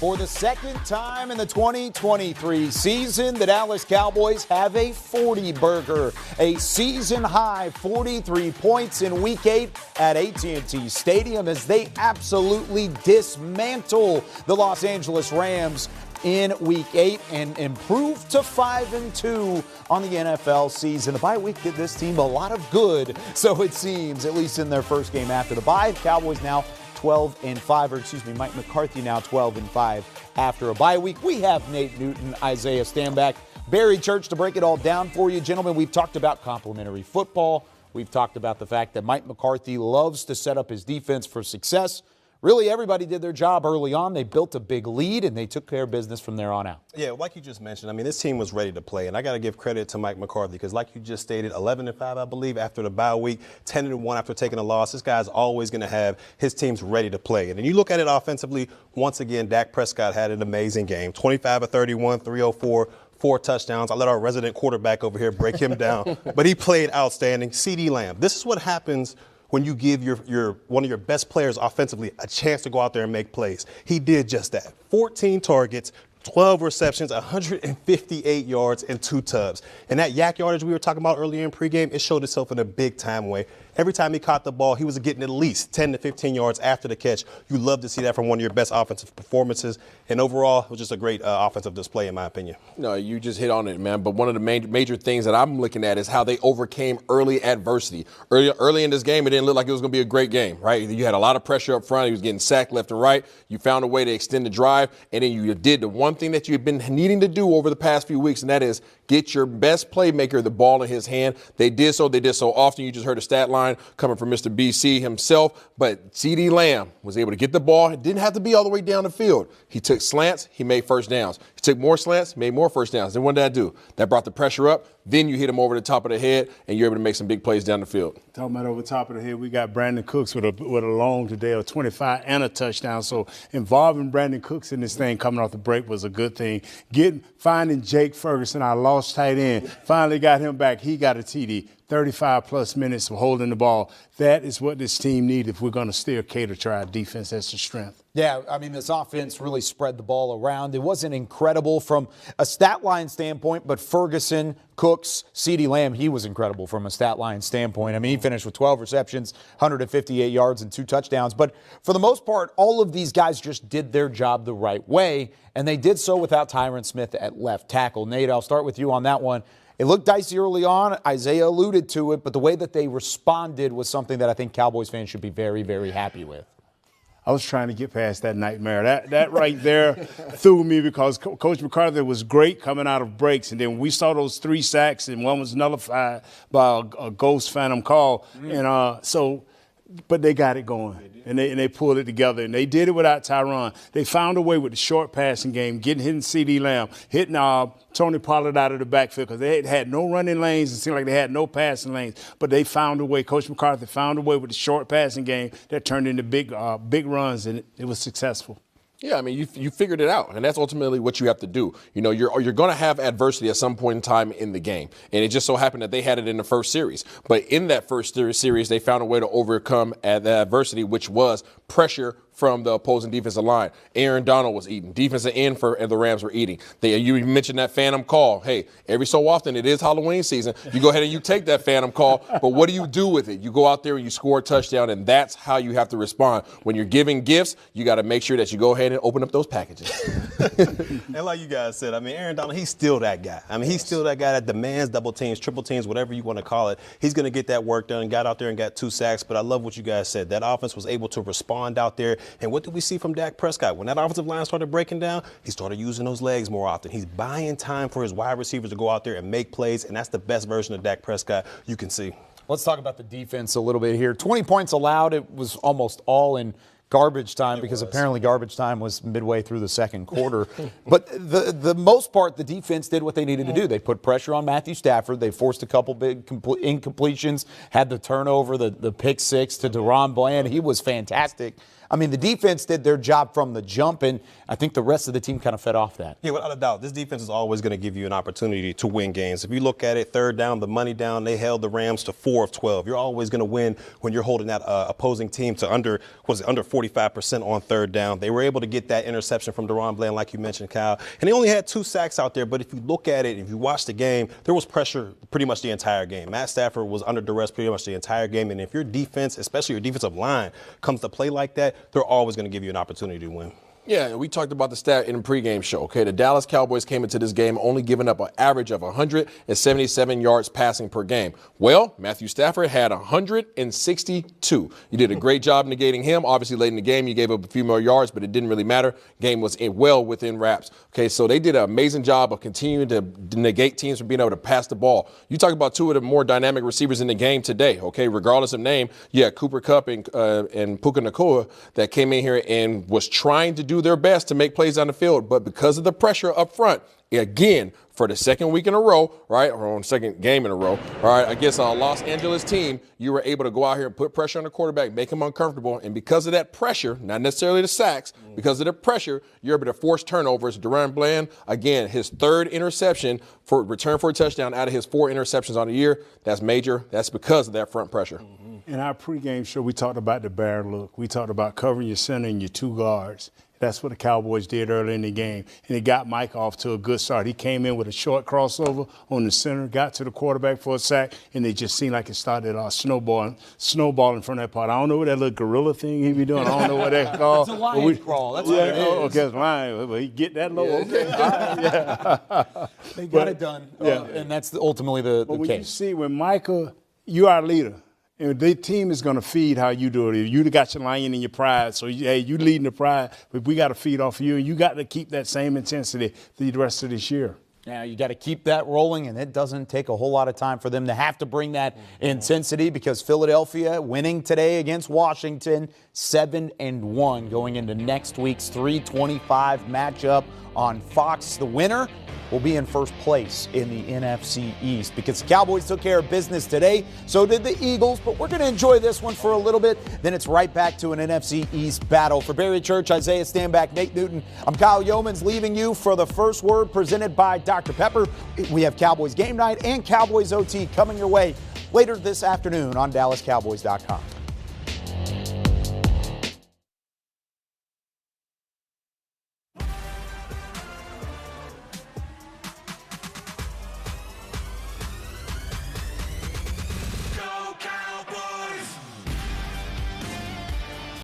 For the second time in the 2023 season, the Dallas Cowboys have a 40-burger, a season-high 43 points in Week 8 at AT&T Stadium as they absolutely dismantle the Los Angeles Rams in Week 8 and improve to 5-2 on the NFL season. The bye week did this team a lot of good, so it seems, at least in their first game after the bye. Cowboys now 12-5, Mike McCarthy now 12-5 after a bye week. We have Nate Newton, Isaiah Stanback, Barry Church to break it all down for you. Gentlemen, we've talked about complimentary football. We've talked about the fact that Mike McCarthy loves to set up his defense for success. Really, everybody did their job early on. They built a big lead, and they took care of business from there on out. Yeah, like you just mentioned, I mean, this team was ready to play, and I got to give credit to Mike McCarthy because, like you just stated, 11-5, I believe, after the bye week, 10-1 after taking a loss. This guy's always going to have his teams ready to play. And then you look at it offensively, once again, Dak Prescott had an amazing game, 25 of 31, 304. 4 touchdowns. I let our resident quarterback over here break him down, but he played outstanding. CeeDee Lamb. This is what happens when you give your one of your best players offensively a chance to go out there and make plays. He did just that. 14 targets, 12 receptions, 158 yards, and 2 tubs. And that yak yardage we were talking about earlier in pregame, it showed itself in a big-time way. Every time he caught the ball, he was getting at least 10 to 15 yards after the catch. You love to see that from one of your best offensive performances. And overall, it was just a great offensive display, in my opinion. No, you just hit on it, man. But one of the major things that I'm looking at is how they overcame early adversity. Early in this game, it didn't look like it was going to be a great game, right? You had a lot of pressure up front. He was getting sacked left and right. You found a way to extend the drive, and then you did the one thing that you've been needing to do over the past few weeks, and that is get your best playmaker the ball in his hand. They did so. They did so often. You just heard a stat line coming from Mr. BC himself. But CeeDee Lamb was able to get the ball. It didn't have to be all the way down the field. He took slants. He made first downs. He took more slants, made more first downs. Then what did that do? That brought the pressure up. Then you hit him over the top of the head, and you're able to make some big plays down the field. Talking about over the top of the head, we got Brandon Cooks with a long today of 25 and a touchdown. So involving Brandon Cooks in this thing coming off the break was a good thing. Finding Jake Ferguson, our lost tight end, finally got him back. He got a TD. 35-plus minutes of holding the ball. That is what this team needs if we're going to still cater to our defense. That's the strength. Yeah, I mean, this offense really spread the ball around. It wasn't incredible from a stat line standpoint, but Ferguson, Cooks, CeeDee Lamb, he was incredible from a stat line standpoint. I mean, he finished with 12 receptions, 158 yards, and 2 touchdowns. But for the most part, all of these guys just did their job the right way, and they did so without Tyron Smith at left tackle. Nate, I'll start with you on that one. It looked dicey early on. Isaiah alluded to it, but the way that they responded was something that I think Cowboys fans should be very, very happy with. I was trying to get past that nightmare. That right there threw me because Coach McCarthy was great coming out of breaks. And then we saw those 3 sacks, and one was nullified by a ghost phantom call. But they got it going, and they pulled it together, and they did it without Tyron. They found a hitting the short passing game, hitting CeeDee Lamb, hitting Tony Pollard out of the backfield because they had no running lanes. It seemed like they had no passing lanes, but they found a way. Coach McCarthy found a way with the short passing game that turned into big runs, and it was successful. Yeah, I mean, you figured it out, and that's ultimately what you have to do. You know, you're going to have adversity at some point in time in the game, and it just so happened that they had it in the first series. But in that first series, they found a way to overcome the adversity, which was pressure from the opposing defensive line. Aaron Donald was eating. Defensive end and the Rams were eating. You mentioned that phantom call. Hey, every so often it is Halloween season. You go ahead and you take that phantom call, but what do you do with it? You go out there and you score a touchdown, and that's how you have to respond. When you're giving gifts, you got to make sure that you go ahead and open up those packages. And like you guys said, I mean, Aaron Donald, he's still that guy. I mean, he's still that guy that demands double teams, triple teams, whatever you want to call it. He's going to get that work done. Got out there and got 2 sacks, but I love what you guys said. That offense was able to respond out there. And what did we see from Dak Prescott? When that offensive line started breaking down, he started using those legs more often. He's buying time for his wide receivers to go out there and make plays, and that's the best version of Dak Prescott you can see. Let's talk about the defense a little bit here. 20 points allowed. It was almost all in garbage time because apparently garbage time was midway through the second quarter. But the most part, the defense did what they needed to do. They put pressure on Matthew Stafford. They forced a couple big incompletions, had the turnover, the pick 6 to Deron Bland. He was fantastic. I mean, the defense did their job from the jump, and I think the rest of the team kind of fed off that. Yeah, without a doubt. This defense is always going to give you an opportunity to win games. If you look at it, third down, the money down, they held the Rams to 4 of 12. You're always going to win when you're holding that opposing team to under 40 45% on third down. They were able to get that interception from DaRon Bland, like you mentioned, Kyle. And they only had 2 sacks out there. But if you look at it, if you watch the game, there was pressure pretty much the entire game. Matt Stafford was under duress pretty much the entire game. And if your defense, especially your defensive line, comes to play like that, they're always going to give you an opportunity to win. Yeah, we talked about the stat in the pregame show. Okay, the Dallas Cowboys came into this game only giving up an average of 177 yards passing per game. Well, Matthew Stafford had 162. You did a great job negating him. Obviously, late in the game, you gave up a few more yards, but it didn't really matter. Game was well within wraps. Okay, so they did an amazing job of continuing to negate teams from being able to pass the ball. You talk about 2 of the more dynamic receivers in the game today. Okay, regardless of name, you had Cooper Kupp and Puka Nacua that came in here and was trying to do their best to make plays on the field, but because of the pressure up front, again, for the second week in a row, right, or on second game in a row, all right, against a Los Angeles team, you were able to go out here and put pressure on the quarterback, make him uncomfortable, and because of that pressure, not necessarily the sacks, because of the pressure, you're able to force turnovers. DaRon Bland, again, his 3rd interception for return for a touchdown out of his 4 interceptions on the year. That's major. That's because of that front pressure. In our pregame show, we talked about the bear look. We talked about covering your center and your 2 guards. That's what the Cowboys did early in the game. And it got Mike off to a good start. He came in with a short crossover on the center, got to the quarterback for a sack, and it just seemed like it started snowballing from that part. I don't know what that little gorilla thing he be doing. I don't know what that's called. It's a lion crawl. That's what it is. Okay, it's lion. But he get that low. Okay. They got it done. And that's ultimately the But when case. you see, when Micah, you are a leader. And the team is going to feed how you do it. You got your lion in your pride, so you leading the pride, but we got to feed off of you, and you got to keep that same intensity the rest of this year. Yeah, you got to keep that rolling, and it doesn't take a whole lot of time for them to have to bring that intensity because Philadelphia winning today against Washington, 7-1 going into next week's 3:25 matchup on Fox. The winner will be in first place in the NFC East because the Cowboys took care of business today. So did the Eagles, but we're going to enjoy this one for a little bit. Then it's right back to an NFC East battle. For Barry Church, Isaiah Stanback, Nate Newton, I'm Kyle Yeomans leaving you for the first word presented by Dr. Pepper. We have Cowboys Game Night and Cowboys OT coming your way later this afternoon on DallasCowboys.com.